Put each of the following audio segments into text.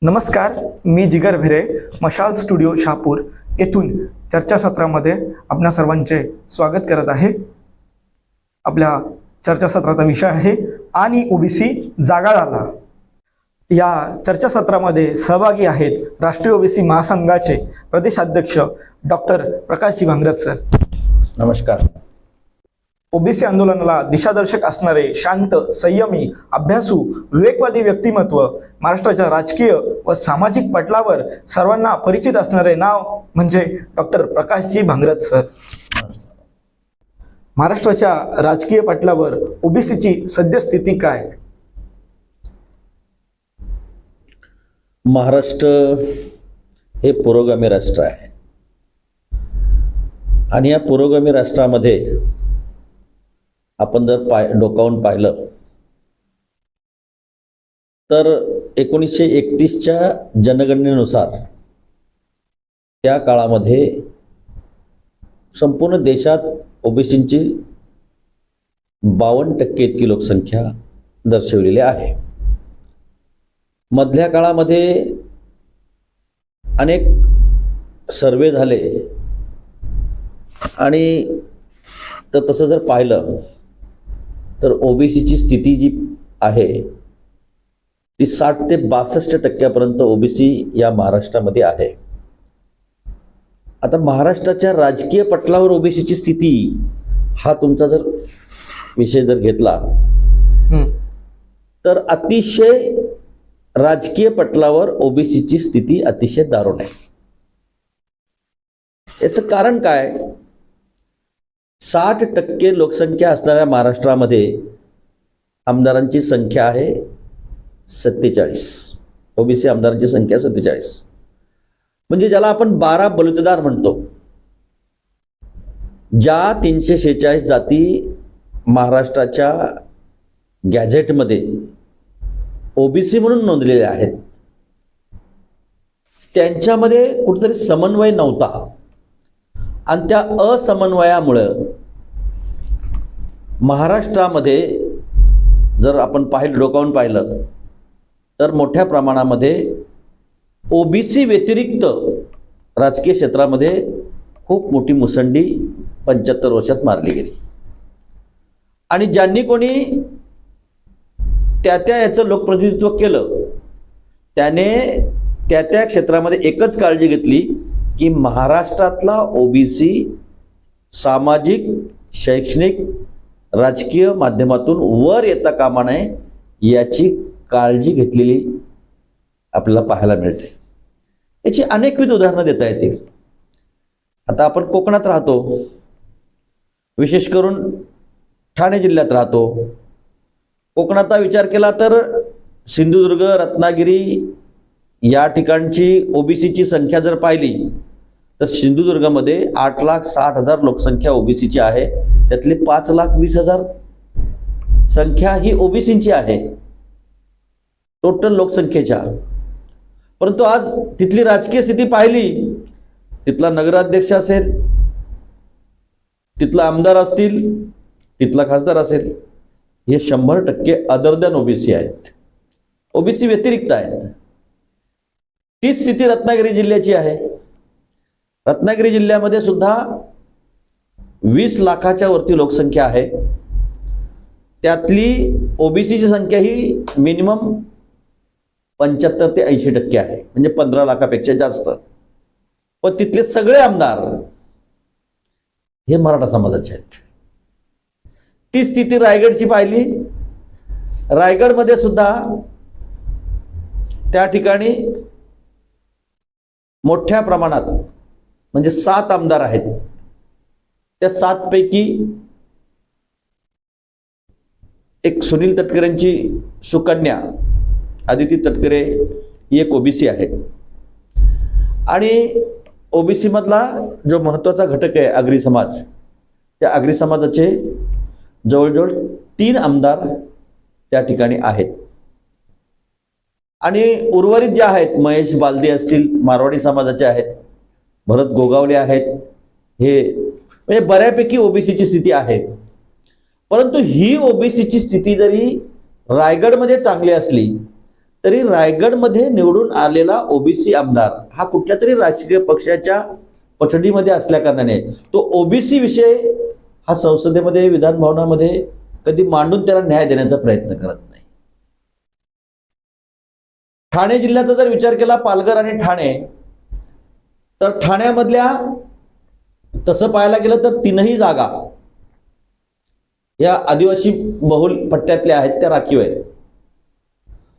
नमस्कार, मी जिगर भिरे, मशाल स्टुडिओ शहापूर येथून चर्चासत्रामध्ये आपणा सर्वांचे स्वागत करत आहे. आपल्या चर्चासत्राचा विषय आहे आणि ओबीसी जागा झाला. या चर्चासत्रामध्ये सहभागी आहेत राष्ट्रीय ओबीसी महासंघाचे प्रदेशाध्यक्ष डॉक्टर प्रकाशजी भांगरत सर. नमस्कार. ओबीसी आंदोलनाला दिशादर्शक असणारे शांत, संयमी, अभ्यासू, विवेकवादी व्यक्तिमत्व, महाराष्ट्राच्या राजकीय व सामाजिक पटलावर सर्वांना परिचित असणारे नाव म्हणजे डॉक्टर प्रकाशजी भांगरत सर. महाराष्ट्राच्या राजकीय पटलावर ओबीसीची सद्यस्थिती काय? महाराष्ट्र हे पुरोगामी राष्ट्र आहे आणि या पुरोगामी राष्ट्रामध्ये आपण जर डोकावून पाहिलं तर 1931च्या जनगणनेनुसार त्या काळामध्ये संपूर्ण देशात ओबीसींची 52% इतकी लोकसंख्या दर्शवलेली आहे. मधल्या काळामध्ये अनेक सर्वे झाले आणि तसं जर पाहिलं तर ओबीसीची स्थिती जी आहे ती 60 ते 62% ओबीसी या महाराष्ट्रामध्ये आहे. आता महाराष्ट्राच्या राजकीय पटलावर ओबीसीची स्थिती हा तुमचा जर विषय जर घेतला तर अतिशय राजकीय पटलावर ओबीसीची स्थिती अतिशय दारुण आहे. याचं कारण काय? 60% लोकसंख्या असणाऱ्या महाराष्ट्रामध्ये आमदारांची संख्या आहे 47. ओबीसी आमदारांची संख्या 47, म्हणजे ज्याला आपण 12 बलुतेदार म्हणतो. ज्या 346 जाती महाराष्ट्राच्या गॅझेटमध्ये ओबीसी म्हणून नोंदलेल्या आहेत त्यांच्यामध्ये कुठेतरी समन्वय नव्हता आणि त्या असमन्वयामुळं महाराष्ट्रामध्ये जर आपण डोकावून पाहिलं तर मोठ्या प्रमाणामध्ये ओबीसी व्यतिरिक्त राजकीय क्षेत्रामध्ये खूप मोठी मुसंडी 75 वर्षात मारली गेली आणि ज्यांनी कोणी त्या याचं लोकप्रतिनिधित्व केलं त्याने त्या क्षेत्रामध्ये एकच काळजी घेतली की महाराष्ट्रातला ओबीसी सामाजिक, शैक्षणिक, राजकीय माध्यमातून वर येता कामा नये याची काळजी घेतलेली आपल्याला पाहायला मिळते. याची अनेकविध उदाहरणं देता येतील. आता आपण कोकणात राहतो, विशेष करून ठाणे जिल्ह्यात राहतो. कोकणाचा विचार केला तर सिंधुदुर्ग, रत्नागिरी या ठिकाणची ओबीसीची संख्या जर पाहिली तर सिंधुदुर्गमध्ये 8,60,000 लोकसंख्या ओबीसीची आहे. त्यातली 5,20,000 संख्या ही ओबीसीची आहे टोटल लोकसंख्येच्या. परंतु आज तिथली राजकीय स्थिती पाहिली, तिथला नगराध्यक्ष असेल, तिथला आमदार असतील, तिथला खासदार असेल, हे 100% अदर दॅन ओबीसी आहेत, ओबीसी व्यतिरिक्त आहेत. तीच स्थिती रत्नागिरी जिल्ह्याची आहे. रत्नागिरी जिल्ह्यामध्ये सुद्धा 20 लाखाच्या वरती लोकसंख्या आहे. त्यातली ओबीसीची संख्या ही मिनिमम 75 ते 80% आहे, म्हणजे 15 लाखापेक्षा जास्त. पण तिथले सगळे आमदार हे मराठा समाजाचे आहेत. ती स्थिती रायगडची पाहिली. रायगडमध्ये सुद्धा त्या ठिकाणी मोठ्या प्रमाणात म्हणजे 7 आमदार आहेत. त्या 7 पैकी एक सुनील तटकरेंची सुकन्या आदिती तटकरे ही एक ओबीसी आहे आणि ओबीसी मधला जो महत्त्वाचा घटक आहे आगरी समाज, त्या आगरी समाजाचे जवळजवळ 3 आमदार त्या ठिकाणी आहेत. आणि उर्वरित जे आहेत, महेश बालदी असतील, मारवाडी समाजाचे आहेत, भरत गोगावले आहेत, हे म्हणजे बऱ्यापैकी ओबीसीची स्थिती आहे. परंतु ही ओबीसीची स्थिती जरी रायगडमध्ये चांगली असली तरी रायगडमध्ये निवडून आलेला ओबीसी आमदार हा कुठल्या तरी राजकीय पक्षाच्या पठडीमध्ये असल्या कारणाने तो ओबीसी विषय हा संसदेमध्ये, विधान भवनामध्ये कधी मांडून त्याला न्याय देण्याचा प्रयत्न करत नाही. ठाणे जिल्ह्याचा जर विचार केला, पालघर आणि ठाणे, तर ठाण्यामधल्या तसं पाहायला गेलं तर 3ही जागा या आदिवासी बहुल पट्ट्यातल्या आहेत, त्या राखीव आहेत.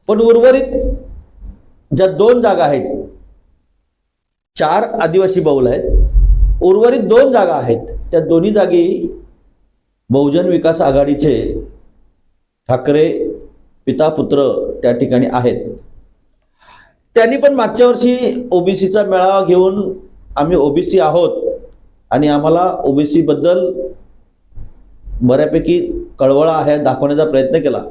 पण उर्वरित ज्या 2 जागा आहेत, 4 आदिवासी बहुल आहेत, उर्वरित 2 जागा आहेत, त्या दोन्ही जागी बहुजन विकास आघाडीचे ठाकरे पिता पुत्र त्या ठिकाणी आहेत. त्यांनी पण मागच्या वर्षी ओबीसीचा मेळावा घेऊन आम्ही ओबीसी आहोत आणि आम्हाला ओबीसी बद्दल बऱ्यापैकी कळवळा आहे दाखवण्याचा प्रयत्न केला,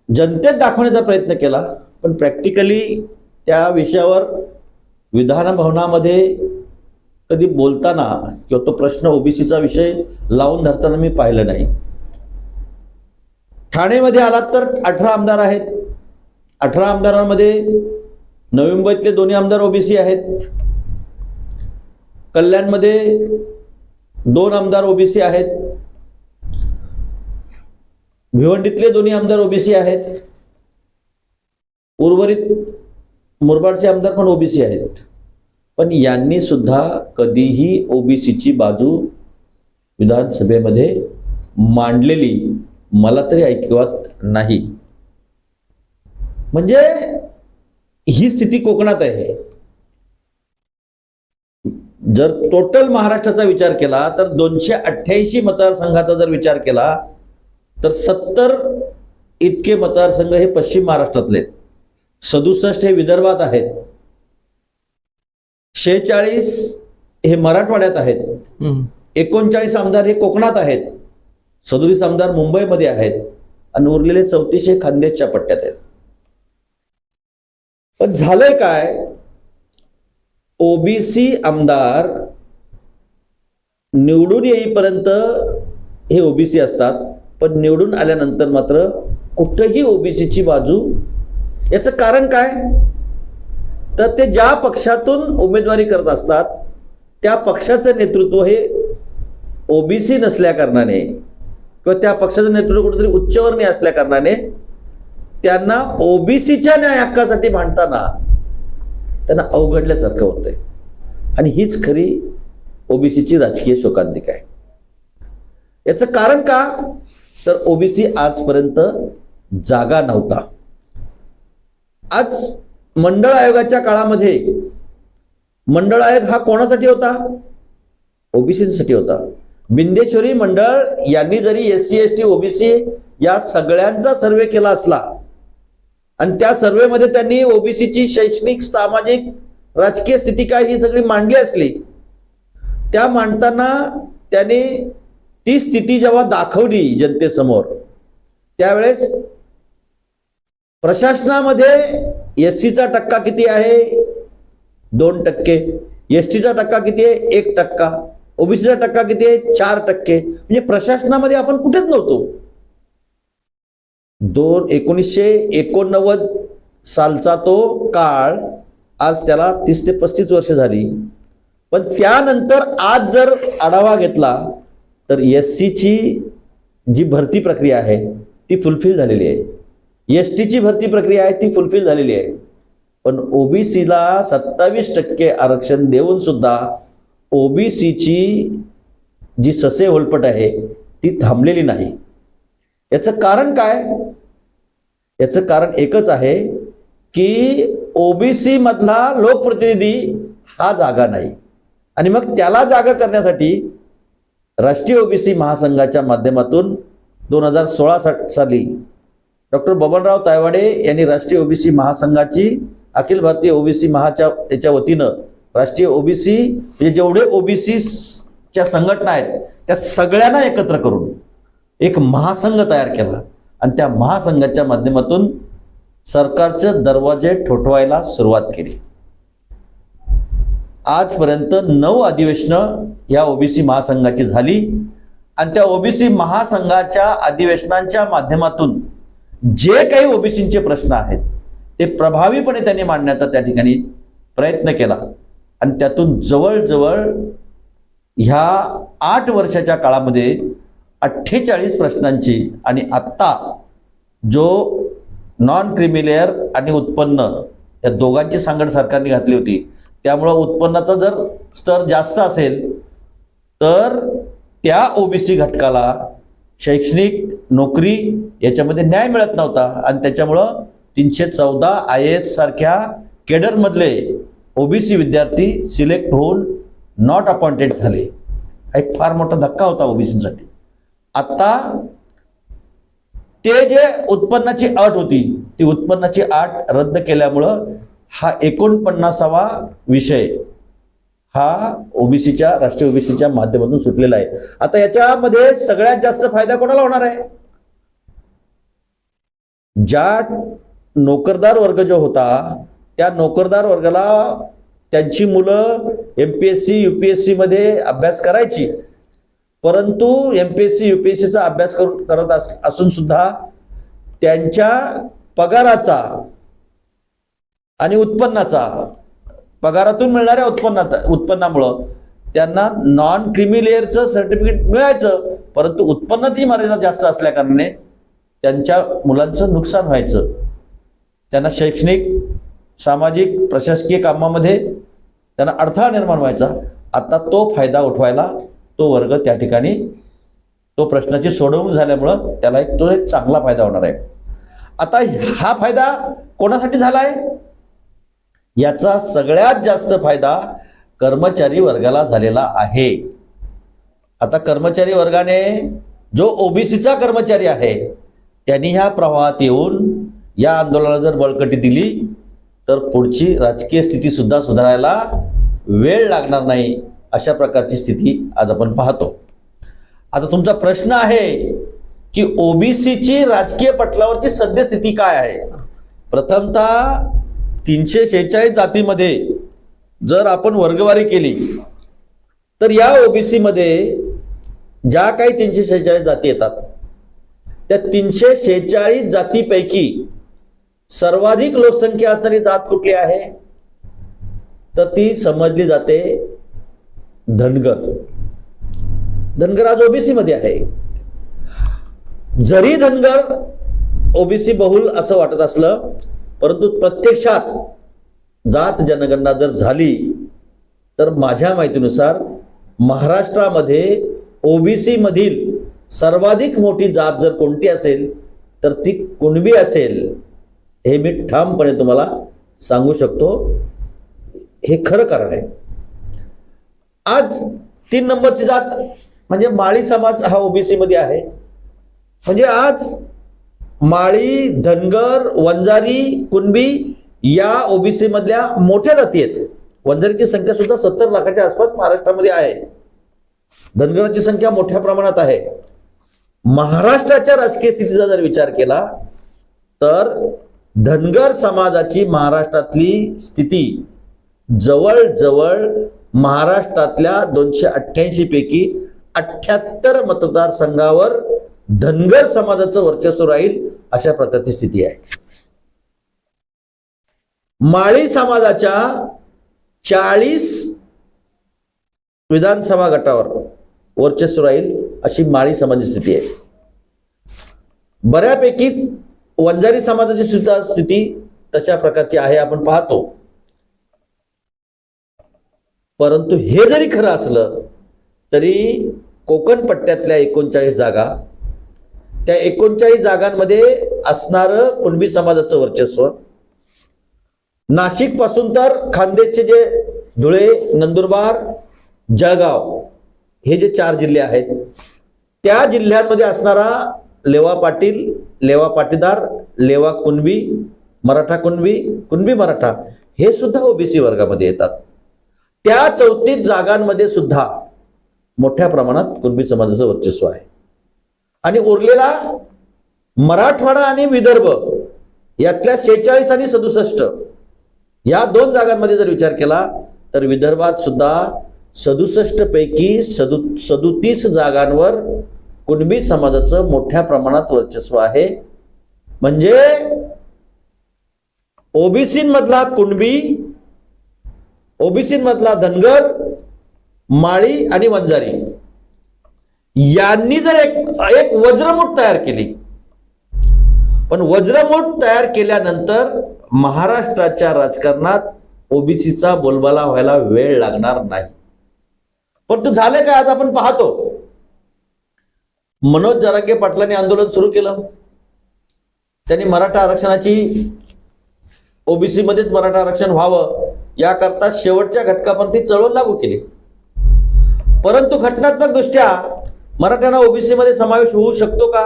जनतेत दाखवण्याचा प्रयत्न केला. पण प्रॅक्टिकली त्या विषयावर विधान भवनामध्ये कधी बोलताना किंवा तो प्रश्न ओबीसीचा विषय लावून धरताना मी पाहिलं नाही. ठाणेमध्ये आलात तर 18 आमदार आहेत. 18 आमदारांमध्ये नवी मुंबईतले 2 आमदार ओबीसी आहेत. कल्याणमध्ये 2 आमदार ओबीसी आहेत. भिवंडीतले 2 आमदार ओबीसी आहेत. उर्वरित मुरबाडचे आमदार पण ओबीसी आहेत. पण यांनी सुद्धा कधीही ओबीसीची बाजू विधानसभेमध्ये मांडलेली मला तरी ऐकवत नाही. म्हणजे ही स्थिती कोकणात आहे. जर टोटल महाराष्ट्राचा विचार केला तर 288 मतदारसंघाचा जर विचार केला तर 70 इतके मतदारसंघ हे पश्चिम महाराष्ट्रातले, 67 हे विदर्भात आहेत, 46 हे मराठवाड्यात आहेत, 39 आमदार हे कोकणात आहेत, 37 आमदार मुंबईमध्ये आहेत आणि उरलेले 34 हे खानदेशच्या पट्ट्यात आहेत. पण झालंय काय, ओबीसी आमदार निवडून येईपर्यंत हे ओबीसी असतात, पण निवडून आल्यानंतर मात्र कुठेही ओबीसीची बाजू. याचं कारण काय, तर ते ज्या पक्षातून उमेदवारी करत असतात त्या पक्षाचं नेतृत्व हे ओबीसी नसल्या कारणाने किंवा त्या पक्षाचं नेतृत्व कुठेतरी उच्चवर्णीय असल्या कारणाने त्यांना ओबीसीच्या न्याय हक्कासाठी भांडताना त्यांना अवघडल्यासारखं होतंय. आणि हीच खरी ओबीसीची राजकीय शोकांतिका आहे. याचं कारण का, तर ओबीसी आजपर्यंत जागा नव्हता. आज मंडळ आयोगाच्या काळामध्ये मंडळ आयोग हा कोणासाठी होता, ओबीसीसाठी होता. बिंदेश्वरी मंडळ यांनी जरी एससी एसटी ओबीसी या सगळ्यांचा सर्वे केला असला आणि त्या सर्वेमध्ये त्यांनी ओबीसीची शैक्षणिक, सामाजिक, राजकीय स्थिती काय ही सगळी मांडली असली, त्या मांडताना त्यांनी ती स्थिती जेव्हा दाखवली जनतेसमोर त्यावेळेस प्रशासनामध्ये एससीचा टक्का किती आहे, 2%, एसटीचा टक्का किती आहे, 1%, ओबीसीचा टक्का किती आहे, 4%. म्हणजे प्रशासनामध्ये आपण कुठेच नव्हतो. 1989 सालचा तो काळ, आज त्याला 30 ते 35 वर्ष झाली. पण त्यानंतर आज जर आढावा घेतला तर एससीची जी भरती प्रक्रिया आहे ती फुलफिल झालेली आहे, एसटीची भरती प्रक्रिया आहे ती फुलफिल झालेली आहे. पण ओबीसीला 27% आरक्षण देऊन सुद्धा ओबीसीची जी ससे होलपट आहे ती थांबलेली नाही. याचं कारण काय, याचं कारण एकच आहे की ओबीसी मधला लोकप्रतिनिधी हा जागा नाही. आणि मग त्याला जागा करण्यासाठी राष्ट्रीय ओबीसी महासंघाच्या माध्यमातून 2016 साली डॉक्टर बबनराव तायवाडे यांनी राष्ट्रीय ओबीसी महासंघाची अखिल भारतीय ओबीसी त्याच्या वतीनं राष्ट्रीय ओबीसी म्हणजे जेवढे ओबीसीच्या संघटना आहेत त्या सगळ्यांना एकत्र करून एक महासंघ तयार केला आणि त्या महासंघाच्या माध्यमातून सरकारचे दरवाजे ठोठवायला सुरुवात केली. आजपर्यंत 9 अधिवेशनं या ओबीसी महासंघाची झाली आणि त्या ओबीसी महासंघाच्या अधिवेशनांच्या माध्यमातून जे काही ओबीसींचे प्रश्न आहेत ते प्रभावीपणे त्यांनी मांडण्याचा त्या ठिकाणी प्रयत्न केला आणि त्यातून जवळजवळ ह्या 8 वर्षाच्या काळामध्ये 48 प्रश्नांची आणि आत्ता जो नॉन क्रिमिलेअर आणि उत्पन्न या दोघांची सांगड सरकारने घातली होती, त्यामुळं उत्पन्नाचा जर स्तर जास्त असेल तर त्या ओबीसी घटकाला शैक्षणिक नोकरी याच्यामध्ये न्याय मिळत नव्हता आणि त्याच्यामुळं 314 IAS सारख्या केडरमधले ओबीसी विद्यार्थी सिलेक्ट होऊन नॉट अपॉइंटेड झाले. हा एक फार मोठा धक्का होता ओबीसीसाठी. आता ते जे उत्पन्नाची अट होती ती उत्पन्नाची अट रद्द केल्यामुळं हा 49वा विषय हा ओबीसीच्या राष्ट्रीय ओबीसीच्या माध्यमातून सुटलेला आहे. आता याच्यामध्ये सगळ्यात जास्त फायदा कोणाला होणार आहे? ज्या नोकरदार वर्ग जो होता त्या नोकरदार वर्गाला त्यांची मुलं MPSC UPSC मध्ये अभ्यास करायची, परंतु MPSC UPSCचा अभ्यास करत असून सुद्धा त्यांच्या पगाराचा आणि उत्पन्नाचा पगारातून मिळणाऱ्या उत्पन्नामुळं त्यांना नॉन क्रिमिलेअरचं सर्टिफिकेट मिळायचं, परंतु उत्पन्नातही मर्यादा जास्त असल्या कारणाने त्यांच्या मुलांचं नुकसान व्हायचं. त्यांना शैक्षणिक सामाजिक प्रशासकीय कामामध्ये त्यांना अडथळा निर्माण व्हायचा. आता तो फायदा उठवायला तो वर्ग त्या ठिकाणी तो प्रश्नाची सोडवणूक झाल्यामुळं त्याला एक चांगला फायदा होणार आहे. आता हा फायदा कोणासाठी झालाय? याचा सगळ्यात जास्त फायदा कर्मचारी वर्गाला झालेला आहे. आता कर्मचारी वर्गाने जो ओबीसीचा कर्मचारी आहे त्यांनी ह्या प्रवाहात येऊन या आंदोलनाला जर बळकटी दिली तर पुढची राजकीय स्थिती सुद्धा सुधारायला वेळ लागणार नाही, अशा प्रकारची स्थिती आज आपण पाहतो. आता तुमचा प्रश्न आहे की ओबीसीची राजकीय पटलावरची सद्यस्थिती काय आहे? प्रथमतः 346 जातीमध्ये जर आपण वर्गवारी केली तर या ओबीसी मध्ये ज्या काही 346 जाती येतात त्या 346 जातीपैकी सर्वाधिक लोकसंख्या असणारी जात कुठली आहे? तर ती समजली जाते धनगर. धनगर आज ओबीसी मध्ये आहे. जरी धनगर ओबीसी बहुल असं वाटत असलं, परंतु प्रत्यक्षात जात जनगणना जर झाली तर माझ्या माहितीनुसार महाराष्ट्रामध्ये ओबीसी मधील सर्वाधिक मोठी जात जर कोणती असेल तर ती कुणबी असेल. हे मी ठामपणे तुम्हाला सांगू शकतो. हे खरं कारण आहे. आज 3 नंबरची जात म्हणजे माळी समाज हा ओबीसी मध्ये आहे. म्हणजे आज माळी, धनगर, वंजारी, कुणबी या ओबीसी मधल्या मोठ्या जाती आहेत. वंजारीची संख्या सुद्धा 70 लाखाच्या आसपास महाराष्ट्रामध्ये आहे. धनगराची संख्या मोठ्या प्रमाणात आहे. महाराष्ट्राच्या राजकीय स्थितीचा जर विचार केला तर धनगर समाजाची महाराष्ट्रातली स्थिती जवळजवळ महाराष्ट्रातल्या 288 पैकी 78 मतदारसंघावर धनगर समाजाचं वर्चस्व राहील अशा प्रकारची स्थिती आहे. माळी समाजाच्या 40 विधानसभा गटावर वर्चस्व राहील अशी माळी समाजाची स्थिती आहे. बऱ्यापैकी वंजारी समाजाची सुद्धा स्थिती तशा प्रकारची आहे आपण पाहतो. परंतु हे जरी खरं असलं तरी कोकण पट्ट्यातल्या 39 जागा, त्या 39 जागांमध्ये असणारं कुणबी समाजाचं वर्चस्व, नाशिक पासून तर खानदेशचे जे धुळे, नंदुरबार, जळगाव हे जे 4 जिल्हे आहेत त्या जिल्ह्यांमध्ये असणारा लेवा पाटील, लेवा पाटीदार, लेवा कुणबी, मराठा कुणबी, कुणबी मराठा हे सुद्धा ओबीसी वर्गामध्ये येतात. त्या 34 जागांमध्ये सुद्धा मोठ्या प्रमाणात कुणबी समाजाचं वर्चस्व आहे. आणि उरलेला मराठवाडा आणि विदर्भ यातल्या 46 आणि 67 या 2 जागांमध्ये जर विचार केला तर विदर्भात सुद्धा 67 पैकी 37 जागांवर कुणबी समाजाचं मोठ्या प्रमाणात वर्चस्व आहे. म्हणजे ओबीसी मधला कुणबी, ओबीसी मधला धनगर, माळी आणि वंजारी यांनी जर एक वज्रमूठ तयार केली, पण वज्रमूठ तयार केल्यानंतर महाराष्ट्राच्या राजकारणात ओबीसीचा बोलबाला व्हायला वेळ लागणार नाही. परंतु झाले काय, आज आपण पाहतो मनोज जरांगे पाटलांनी आंदोलन सुरू केलं. त्यांनी मराठा आरक्षणाची, ओबीसी मध्येच मराठा आरक्षण व्हावं याकरता शेवटच्या घटकापर्यंत चळवळ लागू केली. परंतु घटनात्मक दृष्ट्या मराठ्यांना ओबीसी मध्ये समावेश होऊ शकतो का?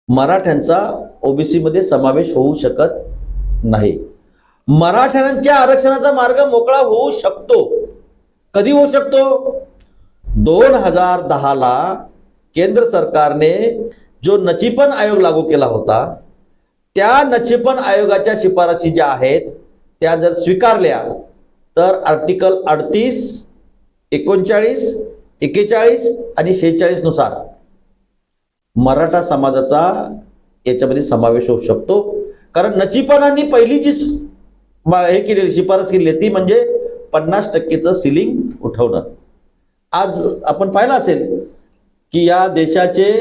मराठ्यांचा ओबीसी मध्ये समावेश होऊ शकत नाही. मराठ्यांच्या आरक्षणाचा मार्ग मोकळा होऊ शकतो. कधी होऊ शकतो? 2010 ला केंद्र सरकारने जो नचिपन आयोग लागू केला होता, त्या नचिपन आयोगाच्या शिफारशी ज्या आहेत त्या जर स्वीकारल्या तर आर्टिकल 38, 39, 41 आणि 46 नुसार मराठा समाजाचा याच्यामध्ये समावेश होऊ शकतो. कारण नचिपनांनी पहिली जी हे केलेली शिफारस केली ती म्हणजे 50% सिलिंग उठवणं. आज आपण पाहिलं असेल की या देशाचे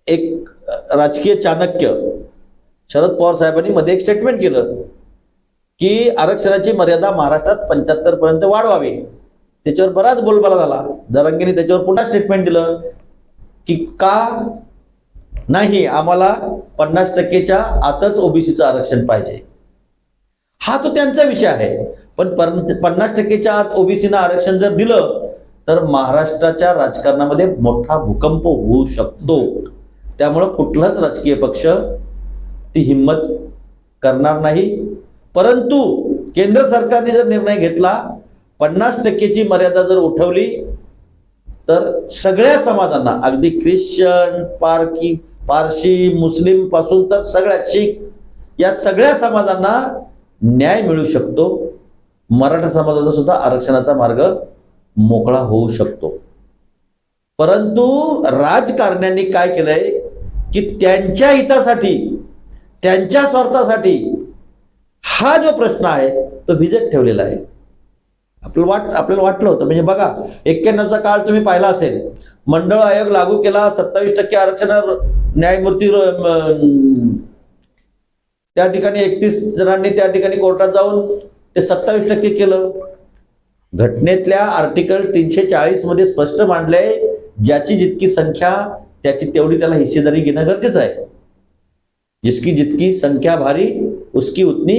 एक राजकीय चाणक्य शरद पवार साहेबांनी मध्ये एक स्टेटमेंट केलं की आरक्षणाची मर्यादा महाराष्ट्रात 75 पर्यंत वाढवावी. त्याच्यावर बराच बोलबाला झाला. जरांगेने त्याच्यावर पुन्हा स्टेटमेंट दिलं की का नाही, आम्हाला 50%च्या आतच ओबीसीचं आरक्षण पाहिजे. हा तो त्यांचा विषय आहे. पण 50%च्या आत ओबीसीना आरक्षण जर दिलं तर महाराष्ट्राच्या राजकारणामध्ये मोठा भूकंप होऊ शकतो. त्यामुळं कुठलाच राजकीय पक्ष ती हिंमत करणार नाही. परंतु केंद्र सरकारने जर निर्णय घेतला, 50%ची मर्यादा जर उठवली तर सगळ्या समाजांना, अगदी ख्रिश्चन, पारशी, मुस्लिम पासून तर सगळ्या शीख, या सगळ्या समाजांना न्याय मिळू शकतो. मराठा समाजाचा सुद्धा आरक्षणाचा मार्ग मोकळा होऊ शकतो. परंतु राजकारण्यांनी काय केलंय की त्यांच्या हितासाठी, त्यांच्या स्वार्थासाठी हा जो प्रश्न आहे तो भिजत ठेवलेला आहे. आपल्याला वाटलं होतं, म्हणजे बघा 91चा काळ तुम्ही पाहिला असेल, मंडळ आयोग लागू केला, 27% आरक्षणावर न्यायमूर्ती त्या ठिकाणी 31 जणांनी त्या ठिकाणी कोर्टात जाऊन ते 27% केलं. घटनेतल्या आर्टिकल 340 मध्ये स्पष्ट मांडलंय, ज्याची जितकी संख्या त्याची तेवढी त्याला हिस्सेदारी घेणं गरजेचं आहे. जिसकी जितकी संख्या भारी उसकी उतनी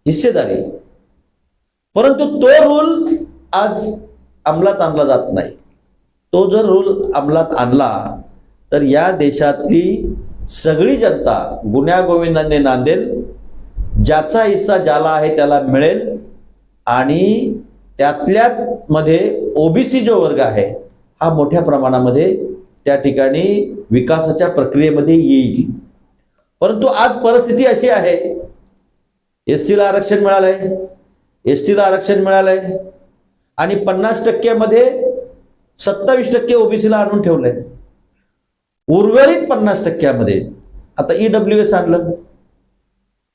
हिस्सेदारी. परंतु तो रूल आज अंमलात आणला जात नाही. तो जर रूल अंमलात आणला तर या देशातली सगळी जनता गुण्यागोविंदाने नांदेल, ज्याचा हिस्सा ज्याला आहे त्याला मिळेल आणि त्यातल्यात मध्ये ओबीसी जो वर्ग आहे हा मोठ्या प्रमाणामध्ये त्या ठिकाणी विकासाच्या प्रक्रियेमध्ये येईल. परंतु आज परिस्थिती अशी आहे, एससीला आरक्षण मिळालंय, एसटीला आरक्षण मिळालंय आणि 50% मध्ये 27% ओबीसीला आणून ठेवलंय. उर्वरित 50% मध्ये आता ईडब्ल्यूएस आणलं.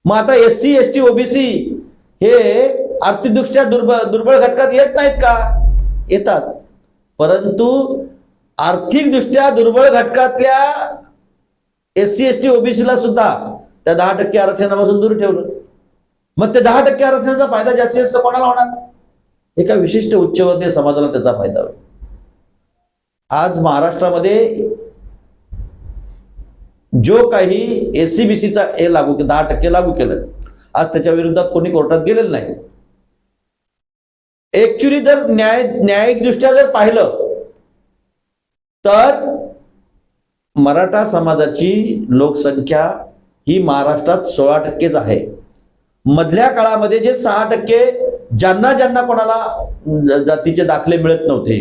मग आता एससी, एसटी, ओबीसी हे आर्थिकदृष्ट्या दुर्बळ घटकात येत नाहीत का? येतात. परंतु आर्थिकदृष्ट्या दुर्बळ घटकातल्या एससी, एसटी, ओबीसीला सुद्धा त्या 10% आरक्षणापासून दूर ठेवलं. मग ते 10% आरक्षणाचा फायदा जास्तीत जास्त कोणाला होणार? एका विशिष्ट उच्चवर्णीय समाजाला त्याचा फायदा होईल. आज महाराष्ट्रामध्ये जो काही एससीबीसीचा हे लागू 10% लागू केलं, आज त्याच्या विरोधात कोणी कोर्टात गेलेलं नाही. ऍक्च्युली जर न्यायिक दृष्ट्या जर पाहिलं तर मराठा समाजाची लोकसंख्या ही महाराष्ट्रात 16%च आहे. मधल्या काळामध्ये जे 6% ज्यांना कोणाला जातीचे दाखले मिळत नव्हते,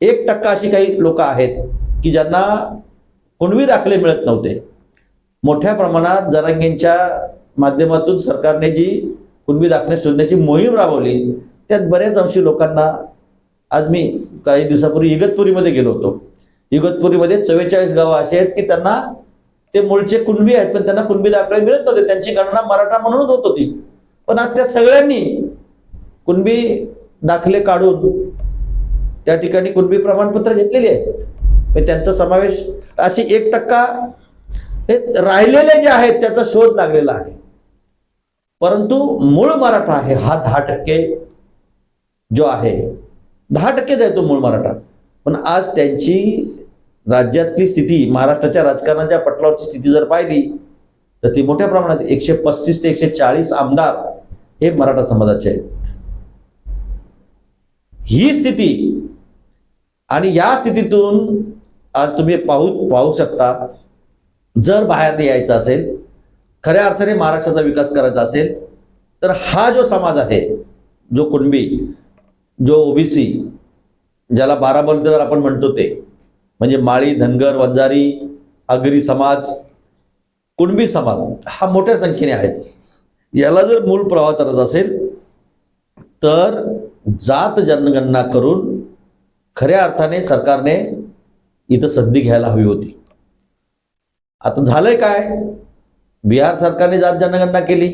1% अशी काही लोक आहेत की ज्यांना कुणबी दाखले मिळत नव्हते. मोठ्या प्रमाणात जरांगेंच्या माध्यमातून सरकारने जी कुणबी दाखले शोधण्याची मोहीम राबवली, त्यात बऱ्याच अंशी लोकांना, आज मी काही दिवसापूर्वी इगतपुरीमध्ये गेलो होतो. इगतपुरीमध्ये 44 गावं अशी आहेत की त्यांना ते मूळचे कुणबी आहेत, पण त्यांना कुणबी दाखले मिळत नव्हते, त्यांची गणना मराठा म्हणूनच होत होती. पण आज त्या सगळ्यांनी कुणबी दाखले काढून त्या ठिकाणी कुणबी प्रमाणपत्र घेतलेली आहेत. त्यांचा समावेश अशी 1% हे राहिलेले जे आहेत त्याचा शोध लागलेला आहे. परंतु मूळ मराठा आहे हा 10% जो आहे, 10% आहे तो मूळ मराठा. पण आज त्यांची राज्यातली स्थिती, महाराष्ट्राच्या राजकारणाच्या पटलावरची स्थिती जर पाहिली तर ती मोठ्या प्रमाणात 135 ते 140 आमदार हे मराठा समाजाचे आहेत. ही स्थिती, आणि या स्थितीतून आज तुम्ही पाहू शकता, जर बाहेर यायचं असेल, खऱ्या अर्थाने महाराष्ट्राचा विकास करायचा असेल, तर हा जो समाज आहे, जो कुणबी, जो ओबीसी, ज्याला 12 बलुतेदार आपण म्हणतो, ते म्हणजे माळी, धनगर, वंजारी, आगरी समाज, कुणबी समाज हा मोठ्या संख्येने आहेत. याला जर मूळ प्रवाह करत असेल तर जात जनगणना करून खऱ्या अर्थाने सरकारने इथं संधी घ्यायला हवी होती. आता झालंय काय, बिहार सरकारने जात जनगणना केली,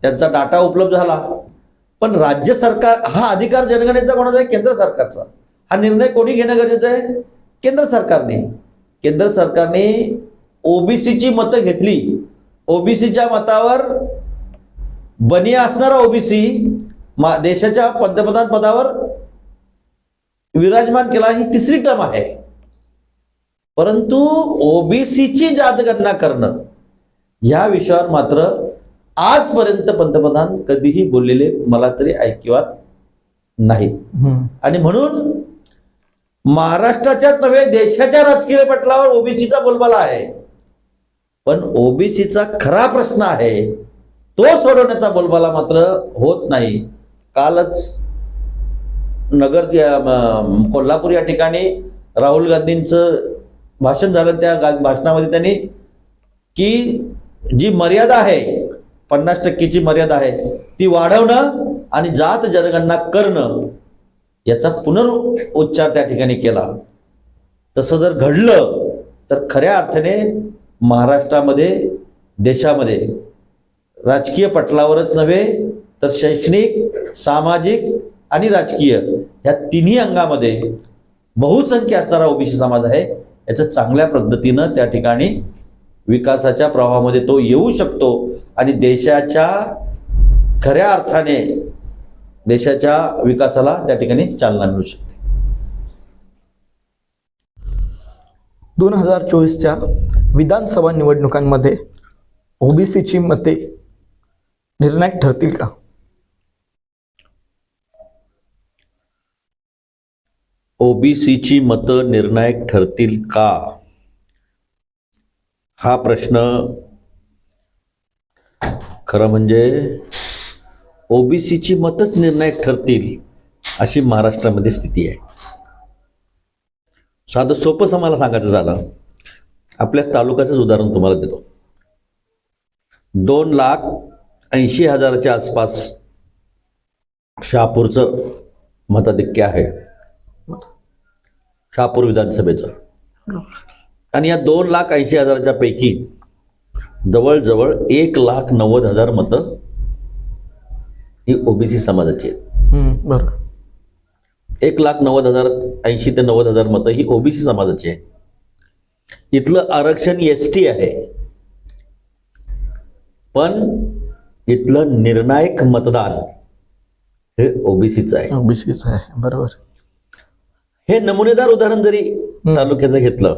त्यांचा डाटा उपलब्ध झाला, पण राज्य सरकार, हा अधिकार जनगणनेचा कोणाचा आहे? केंद्र सरकारचा. हा निर्णय कोणी घेणं गरजेचं आहे? केंद्र सरकारने. केंद्र सरकारने ओबीसीची मतं घेतली. ओबीसीच्या मतावर बनिया असणारा ओबीसी देशाच्या पंतप्रधान पदावर विराजमान केला. ही 3री टर्म आहे. परंतु ओबीसीची जातगणना करणं या विषयावर मात्र आजपर्यंत पंतप्रधान कधीही बोललेले मला तरी ऐकिवात नाही. आणि म्हणून महाराष्ट्राच्याच नव्हे, देशाच्या राजकीय पटलावर ओबीसीचा बोलबाला आहे. पण ओबीसीचा खरा प्रश्न आहे तो सोडवण्याचा बोलबाला मात्र होत नाही. कालच कोल्हापूर या ठिकाणी राहुल गांधींचं भाषण झालं. त्या भाषणामध्ये त्यांनी की जी मर्यादा आहे, 50% मर्यादा आहे, ती वाढवणं आणि जात जनगणना करणं याचा पुनरुच्चार त्या ठिकाणी केला. तसं जर घडलं तर खऱ्या अर्थाने महाराष्ट्रामध्ये, देशामध्ये राजकीय पटलावरच नव्हे तर शैक्षणिक, सामाजिक आणि राजकीय या तिन्ही अंगामध्ये बहुसंख्य असणारा ओबीसी समाज आहे. याचं चांगल्या पद्धतीनं त्या ठिकाणी विकासाच्या प्रवाहामध्ये तो येऊ शकतो आणि देशाच्या खऱ्या अर्थाने देशाच्या विकासाला त्या ठिकाणी चालना मिळू शकते. 2024च्या विधानसभा निवडणुकांमध्ये ओबीसीची मते निर्णायक ठरतील का? ओबीसीची मतं निर्णायक ठरतील का, हा प्रश्न खरं म्हणजे ओबीसीची मतच निर्णायक ठरतील अशी महाराष्ट्रामध्ये स्थिती आहे. साधं सोपं मला सांगायचं झालं, आपल्याच तालुक्याचंच उदाहरण तुम्हाला देतो. 2,80,000च्या आसपास शहापूरचं मताधिक्य आहे, शहापूर विधानसभेचं. आणि या 2,80,000च्या पैकी जवळजवळ 1,90,000 मतं ही ओबीसी समाजाची आहेत. बरोबर. 1,90,000, 80 ते 90,000 मतं ही ओबीसी समाजाची आहे. इथलं आरक्षण एसटी आहे, पण इथलं निर्णायक मतदान हे ओबीसीचं आहे. ओबीसीचं आहे, बरोबर. हे नमुनेदार उदाहरण जरी तालुक्याचं घेतलं,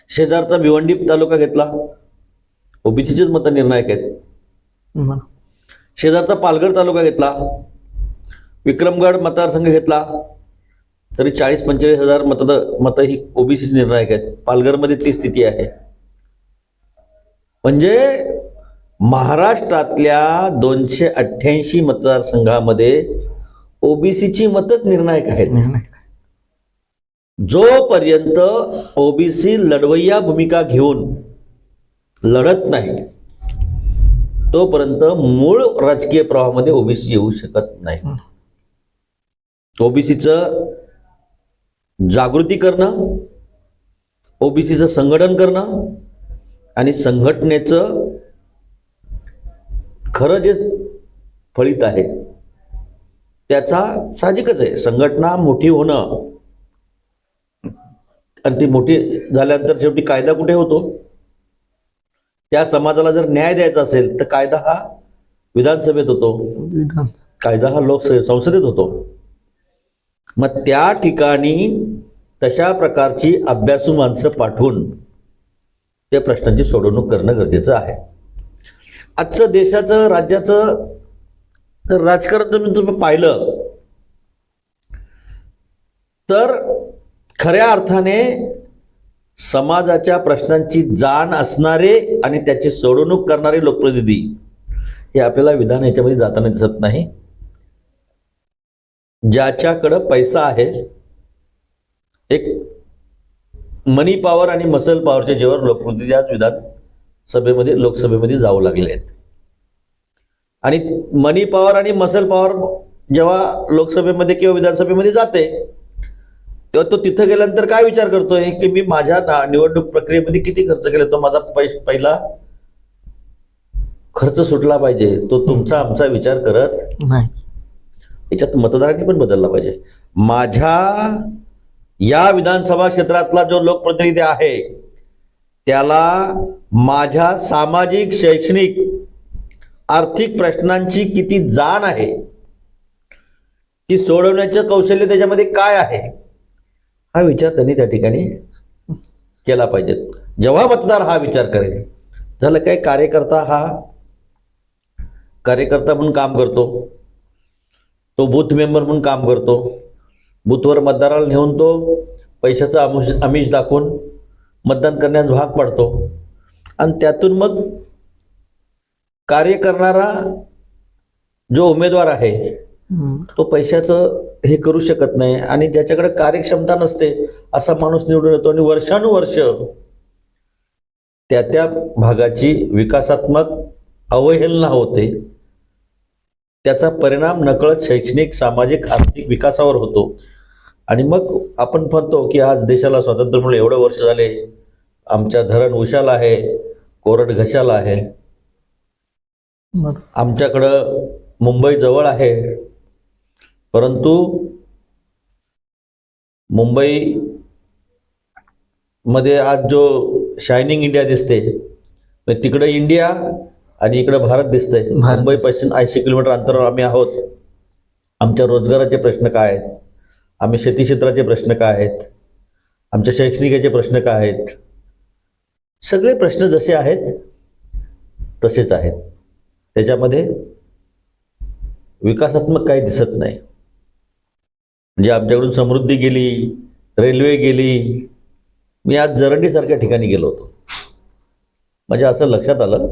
शेजारचा भिवंडी तालुका घेतला, ओबीसीचेच मतं निर्णायक आहेत. शेजारचा पालघर तालुका घेतला, विक्रमगड मतदारसंघ घेतला, तरी 40-45,000 मतं ही ओबीसी निर्णायक आहेत. पालघरमध्ये ती स्थिती आहे. म्हणजे महाराष्ट्रातल्या 288 मतदारसंघामध्ये ओबीसीची मतच निर्णायक आहेत. जोपर्यंत ओबीसी लढवय्या भूमिका घेऊन लढत नाही तोपर्यंत मूळ राजकीय प्रवाहामध्ये ओबीसी येऊ शकत नाही. ओबीसीचं जागृती करणं, ओबीसीचं संघटन करणं आणि संघटनेचं खरं जे फलित आहे त्याचा साहजिकच आहे, संघटना मोठी होणं आणि ती मोठी झाल्यानंतर शेवटी कायदा कुठे होतो? त्या समाजाला जर न्याय द्यायचा असेल तर कायदा हा विधानसभेत होतो, कायदा हा संसदेत होतो. मग त्या ठिकाणी तशा प्रकारची अभ्यासू माणसं पाठवून त्या प्रश्नांची सोडवणूक करणं गरजेचं आहे. आजचं देशाचं राज्याचं जर राजकारण तुम्ही पाहिलं तर खऱ्या अर्थाने समाजाच्या प्रश्नांची जाण असणारे आणि त्याची सोडवणूक करणारे लोकप्रतिनिधी हे आपल्याला विधान याच्यामध्ये जाताना दिसत नाही. ज्याच्याकडं पैसा आहे, एक मनी पॉवर आणि मसल पॉवरच्या जेव्हा लोकप्रतिनिधी आज विधानसभेमध्ये लोकसभेमध्ये जाऊ लागले आहेत. आणि मनी पॉवर आणि मसल पॉवर जेव्हा लोकसभेमध्ये किंवा विधानसभेमध्ये जाते तेव्हा तो तिथं गेल्यानंतर काय विचार करतोय की मी माझ्या निवडणूक प्रक्रियेमध्ये किती खर्च केला, तो माझा पहिला खर्च सुटला पाहिजे. तो तुमचा आमचा विचार करत नाही. याच्यात मतदारांनी पण बदलला पाहिजे. माझ्या या विधानसभा क्षेत्रातला जो लोकप्रतिनिधी आहे त्याला माझ्या सामाजिक, शैक्षणिक, आर्थिक प्रश्नांची किती जाण आहे, ती सोडवण्याचं कौशल्य त्याच्यामध्ये काय आहे, हा विचार त्यांनी त्या ठिकाणी केला पाहिजे. जेव्हा मतदार हा विचार करेल, झालं काय कार्यकर्ता म्हणून काम करतो, तो बूथ मेंबर म्हणून काम करतो, बूथवर मतदाराला नेऊन तो पैशाचं आमिष दाखवून मतदान करण्यास भाग पडतो आणि त्यातून मग कार्य करणारा जो उमेदवार आहे तो पैशाचं हे करू शकत नाही आणि ज्याच्याकडे कार्यक्षमता नसते असा माणूस निवडून येतो आणि वर्षानुवर्ष त्या भागाची विकासात्मक अवहेलना होते. त्याचा परिणाम नकळत शैक्षणिक, सामाजिक, आर्थिक विकासावर होतो. आणि मग आपण म्हणतो की आज देशाला स्वातंत्र्य मिळून एवढं वर्ष झाले, आमच्या धरण उशाला आहे, कोरड घशाला आहे, आमच्याकडं मुंबई जवळ आहे, परंतु मुंबई मध्ये आज जो शायनिंग इंडिया दिसते तिकडे इंडिया आणि इकडे भारत दिसतंय. मुंबई पासून 80 किलोमीटर अंतरावर आम्ही आहोत. आमच्या रोजगाराचे प्रश्न काय आहेत, आम्ही शेती क्षेत्राचे प्रश्न काय आहेत, आमच्या शैक्षणिकाचे प्रश्न काय आहेत, सगळे प्रश्न जसे आहेत तसेच आहेत. त्याच्यामध्ये विकासात्मक काही दिसत नाही. म्हणजे आमच्याकडून समृद्धी गेली, रेल्वे गेली. मी आज जरंडीसारख्या ठिकाणी गेलो होतो. म्हणजे असं लक्षात आलं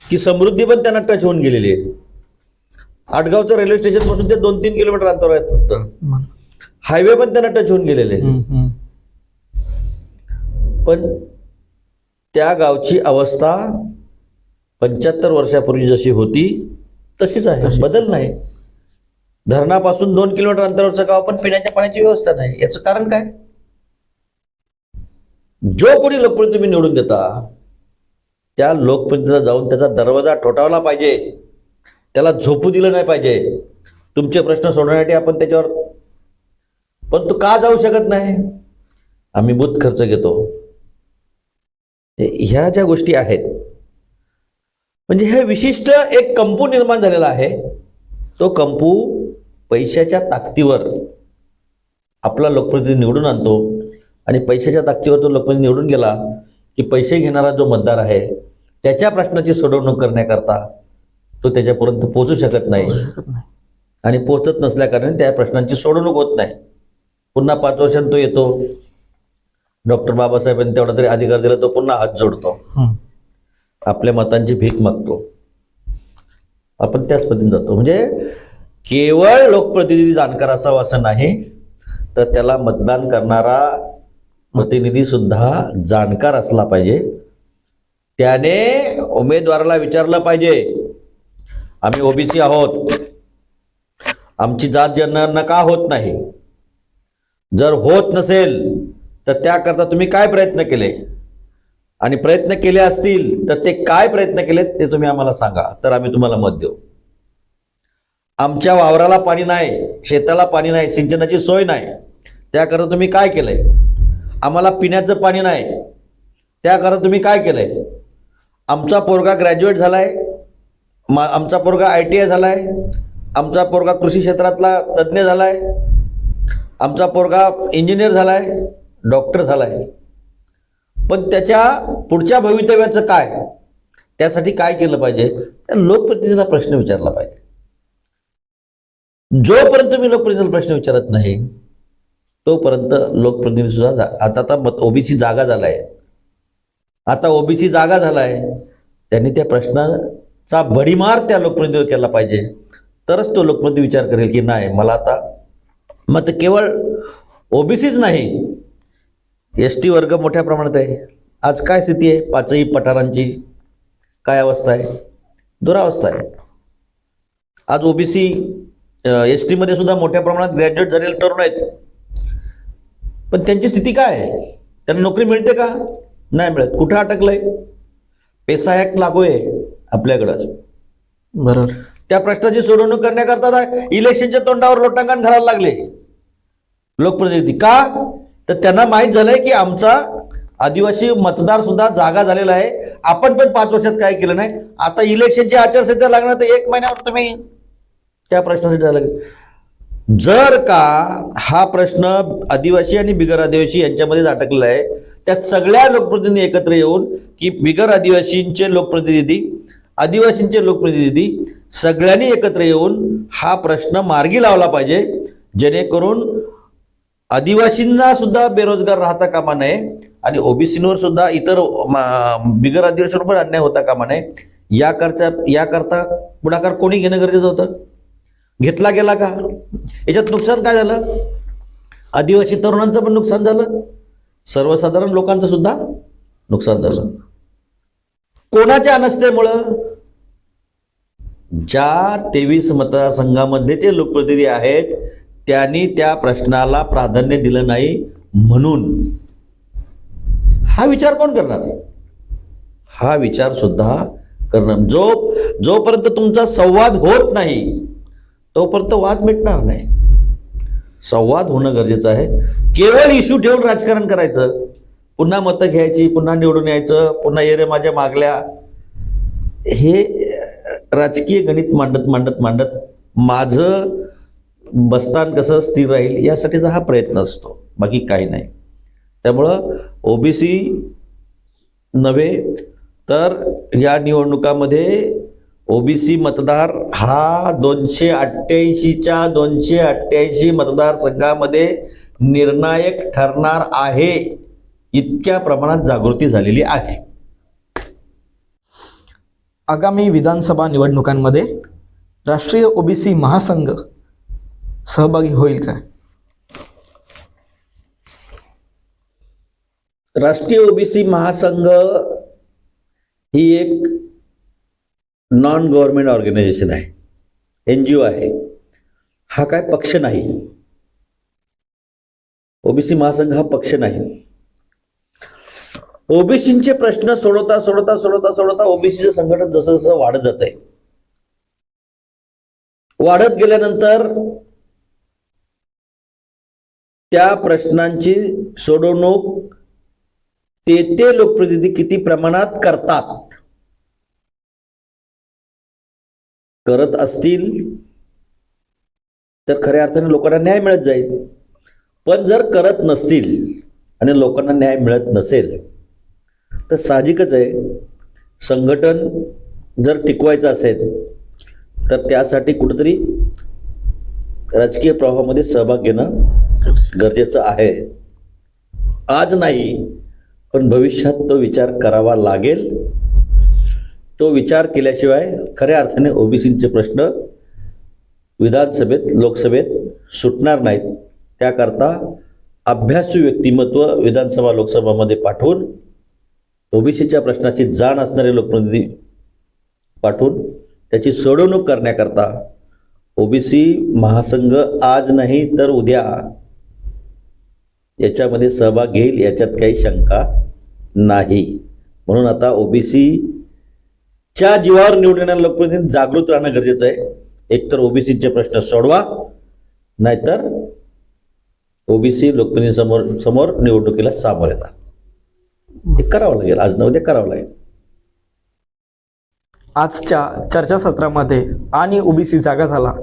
की समृद्धी पण त्यांना टच होऊन गेलेली आहे. आटगावचं रेल्वे स्टेशन पासून ते 2-3 किलोमीटर अंतरावर आहेत फक्त. हायवे पण त्यांना टच होऊन गेलेले. पण त्या गावची अवस्था 75 वर्षापूर्वी जशी होती तशीच आहे, बदल नाही. धरणापासून 2 किलोमीटर अंतरावरचं गाव पण पिण्याच्या पाण्याची व्यवस्था नाही. याचं कारण काय? जो कोणी लोकप्रतिनिधी तुम्ही निवडून देता त्या लोकप्रतिनिधीला जाऊन त्याचा दरवाजा ठोठावला पाहिजे, त्याला झोपू दिलं नाही पाहिजे. तुमचे प्रश्न सोडवण्यासाठी आपण त्याच्यावर, पण तो का जाऊ शकत नाही? आम्ही बूथ खर्च घेतो. ह्या ज्या गोष्टी आहेत, म्हणजे हे विशिष्ट एक कंपू निर्माण झालेला आहे. तो कंपू पैशाच्या ताकदीवर आपला लोकप्रतिनिधी निवडून आणतो आणि पैशाच्या ताकदीवर तो लोकप्रतिनिधी निवडून गेला की पैसे घेणारा जो मतदार आहे त्याच्या प्रश्नाची सोडवणूक करण्याकरता तो त्याच्यापर्यंत पोहोचू शकत नाही आणि पोहोचत नसल्या कारणाने त्या प्रश्नांची सोडवणूक होत नाही. पुन्हा 5 वर्षांत तो येतो, डॉक्टर बाबासाहेबांनी तेवढा तरी अधिकार दिला, तो पुन्हा हात जोडतो, आपल्या मतांची भीक मागतो. आपण त्याच पद्धतीने जातो. म्हणजे केवळ लोकप्रतिनिधी जाणकार असावा असं नाही, तर त्याला मतदान करणारा प्रतिनिधी सुद्धा जाणकार असला पाहिजे. त्याने उमेदवाराला विचारलं पाहिजे, आम्ही ओबीसी आहोत, आमची जात जनगणना का होत नाही? जर होत नसेल तर त्याकरता तुम्ही काय प्रयत्न केले, आणि प्रयत्न केले असतील तर ते काय प्रयत्न केलेत ते तुम्ही आम्हाला सांगा, तर आम्ही तुम्हाला मत देऊ. आमच्या वावराला पाणी नाही, शेताला पाणी नाही, सिंचनाची सोय नाही, त्याकरता तुम्ही काय केलंय? आम्हाला पिण्याचं पाणी नाही, त्याकरता तुम्ही काय केलंय? आमचा पोरगा ग्रॅज्युएट झालाय, आमचा पोरगा ITI झालाय, आमचा पोरगा कृषी क्षेत्रातला तज्ज्ञ झालाय, आमचा पोरगा इंजिनियर झालाय, डॉक्टर झालाय, पण त्याच्या पुढच्या भवितव्याचं काय, त्यासाठी काय केलं पाहिजे? त्या लोकप्रतिनिधींना प्रश्न विचारला पाहिजे. जोपर्यंत तुम्ही लोकप्रतिनिधीला प्रश्न विचारत नाही तोपर्यंत लोकप्रतिनिधी सुद्धा आता ओबीसी जागा झालाय, आता ओबीसी जागा झालाय, त्यांनी त्या प्रश्नाचा भडीमार त्या लोकप्रतिनिधीवर केला पाहिजे, तरच तो लोकप्रतिनिधी विचार करेल की नाही मला आता मग केवळ ओबीसीच नाही, ST वर्ग मोठ्या प्रमाणात आहे. आज काय स्थिती आहे? पाचही पठारांची काय अवस्था आहे? दुरावस्था आहे. आज ओबीसी ST मध्ये सुद्धा मोठ्या प्रमाणात ग्रॅज्युएट झालेले तरुण आहेत, पण त्यांची स्थिती काय आहे? त्यांना नोकरी मिळते का? नाही मिळत. कुठे अटकलंय? पेसा ऍक्ट लागू आहे आपल्याकडं, बरोबर. त्या प्रश्नाची सोडवणूक करण्याकरता इलेक्शनच्या तोंडावर लोटांगण घालायला लागले लोकप्रतिनिधी. का? तर त्यांना माहीत झालंय की आमचा आदिवासी मतदार सुद्धा जागा झालेला आहे, आपण पण 5 वर्षात काय केलं नाही. आता इलेक्शनची आचारसंहिता लागणार तर 1 महिन्यावर तुम्ही त्या प्रश्नासाठी झाला. जर का हा प्रश्न आदिवासी आणि बिगर आदिवासी यांच्यामध्येच अटकलेला आहे, त्यात सगळ्या लोकप्रतिनिधी एकत्र येऊन की बिगर आदिवासींचे लोकप्रतिनिधी, आदिवासींचे लोकप्रतिनिधी सगळ्यांनी एकत्र येऊन हा प्रश्न मार्गी लावला पाहिजे, जेणेकरून आदिवासींना सुद्धा बेरोजगार राहता कामा नये आणि ओबीसींवर सुद्धा इतर बिगर आदिवासींवर पण अन्याय होता कामा नये. याकरता पुढाकार कोणी घेणं गरजेचं होतं? घेतला गेला का? याच्यात नुकसान काय झालं? आदिवासी तरुणांचं पण नुकसान झालं, सर्वसाधारण लोकांचं सुद्धा नुकसान झालं. कोणाच्या अनस्थेमुळं? ज्या 23 मतदारसंघामध्ये जे लोकप्रतिनिधी आहेत त्यांनी त्या प्रश्नाला प्राधान्य दिलं नाही म्हणून. हा विचार कोण करणार? हा विचार सुद्धा करणार. जोपर्यंत तुमचा संवाद होत नाही तोपर्यंत वाद मिटणार नाही. संवाद होणं गरजेचं आहे. केवळ इश्यू ठेवून राजकारण करायचं, पुन्हा मतं घ्यायची, पुन्हा निवडून यायचं, पुन्हा ये रे माझ्या मागल्या, हे राजकीय गणित मांडत माझं बस्तान कसं स्थिर राहील यासाठीचा हा प्रयत्न असतो, बाकी काही नाही. त्यामुळं ओबीसी नव्हे तर या निवडणुकामध्ये ओबीसी मतदार हा 288च्या 288 मतदारसंघामध्ये निर्णायक ठरणार आहे, इतक्या प्रमाणात जागृती झालेली आहे. आगामी विधानसभा निवडणुकांमध्ये राष्ट्रीय ओबीसी महासंघ सहभागी होईल काय? राष्ट्रीय ओबीसी महासंघ ही एक नॉन गव्हर्नमेंट ऑर्गनायझेशन आहे, NGO आहे. हा काय पक्ष नाही. ओबीसी महासंघ हा पक्ष नाही. ओबीसींचे प्रश्न सोडवता ओबीसीचं संघटन जसं जसं वाढत जात आहे, वाढत गेल्यानंतर त्या प्रश्नांची सोडवणूक ते लोकप्रतिनिधी किती प्रमाणात करत असतील तर खऱ्या अर्थाने लोकांना न्याय मिळत जाईल. पण जर करत नसतील आणि लोकांना न्याय मिळत नसेल तर साहजिकच आहे, संघटन जर टिकवायचं असेल तर त्यासाठी कुठेतरी राजकीय प्रवाहामध्ये सहभाग घेणं गरजेचं आहे. आज नाही पण भविष्यात तो विचार करावा लागेल. तो विचार केल्याशिवाय खऱ्या अर्थाने ओबीसींचे प्रश्न विधानसभेत लोकसभेत सुटणार नाहीत. त्याकरता अभ्यासू व्यक्तिमत्व विधानसभा लोकसभामध्ये पाठवून ओबीसीच्या प्रश्नाची जाण असणारे लोकप्रतिनिधी पाठवून त्याची सोडवणूक करण्याकरता ओबीसी महासंघ आज नाही तर उद्या याच्यामध्ये सहभाग घेईल याच्यात काही शंका नाही. म्हणून आता ओबीसीच्या जीवावर निवडून येणाऱ्या लोकप्रतिनिधी जागृत राहणं गरजेचं आहे. एकतर ओबीसीचे प्रश्न सोडवा, नाहीतर ओबीसी लोकप्रतिनिधी समोर निवडणुकीला सामोरे येतात. हे करावं लागेल, आज न उद्या करावं लागेल. आजच्या चर्चासत्रामध्ये आणि ओबीसी जागा झाला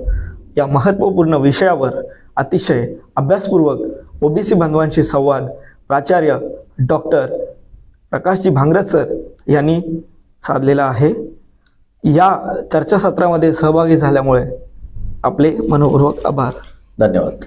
या महत्त्वपूर्ण विषयावर अतिशय अभ्यासपूर्वक ओबीसी बांधवांशी संवाद प्राचार्य डॉक्टर प्रकाशजी भांगरत सर यांनी साधलेला आहे. या चर्चासत्रामध्ये सहभागी झाल्यामुळे आपले मनपूर्वक आभार. धन्यवाद.